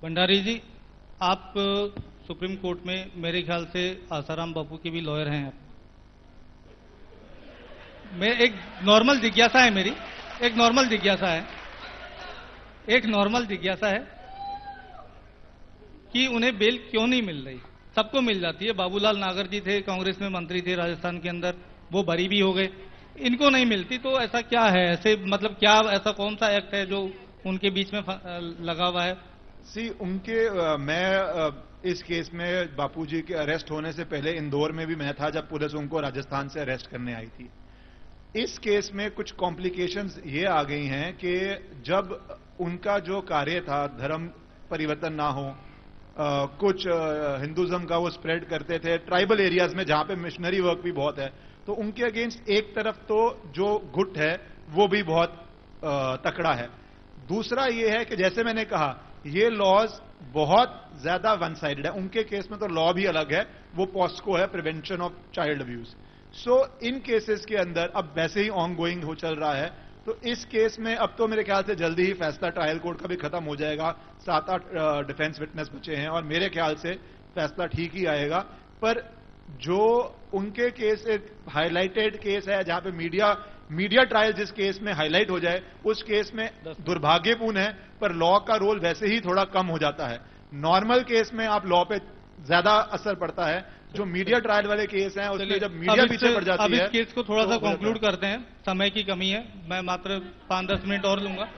भंडारी जी, आप supreme court में मेरे ख्याल से आसाराम बापू के भी लॉयर हैं। मैं एक नॉर्मल जिज्ञासा है मेरी, एक नॉर्मल जिज्ञासा है, एक नॉर्मल जिज्ञासा है कि उन्हें बेल क्यों नहीं मिल रही। सबको मिल जाती है। बाबूलाल नागर जी थे, कांग्रेस में मंत्री थे राजस्थान के अंदर, वो बरी भी हो गए, इनको नहीं मिलती। तो ऐसा क्या है, ऐसे मतलब क्या ऐसा कौन सा एक्ट है जो उनके बीच में लगा हुआ है? मैं इस केस में बापूजी के अरेस्ट होने से पहले इंदौर में भी मैं था जब पुलिस उनको राजस्थान से अरेस्ट करने आई थी। इस केस में कुछ कॉम्प्लिकेशंस ये आ गई हैं कि जब उनका जो कार्य था, धर्म परिवर्तन ना हो, कुछ हिंदुज्म का वो स्प्रेड करते थे ट्राइबल एरियाज में जहां पे मिशनरी वर्क भी बहुत है, तो उनके अगेंस्ट एक तरफ तो जो गुट है वो भी बहुत तकड़ा है। दूसरा ये है कि जैसे मैंने कहा, ये लॉज बहुत ज्यादा वन साइडेड है। उनके केस में तो लॉ भी अलग है, वो पॉस्को है, prevention of child abuse. So in cases के अंदर अब वैसे ही ऑन गोइंग हो चल रहा है, तो इस केस में अब तो मेरे ख्याल से जल्दी ही फैसला ट्रायल कोर्ट का भी खत्म हो जाएगा। 7-8 डिफेंस विटनेस बचे हैं और मेरे ख्याल से फैसला ठीक ही आएगा। पर जो उनके केस एक हाईलाइटेड केस है जहां पे मीडिया ट्रायल जिस केस में हाईलाइट हो जाए, उस केस में दुर्भाग्यपूर्ण है, पर लॉ का रोल वैसे ही थोड़ा कम हो जाता है। नॉर्मल केस में आप लॉ पे ज्यादा असर पड़ता है। जो मीडिया ट्रायल वाले केस हैं उसमें जब मीडिया पीछे पड़ जाती है। अब इस केस को थोड़ा सा कंक्लूड करते हैं, समय की कमी है, मैं मात्र 5-10 मिनट और लूंगा।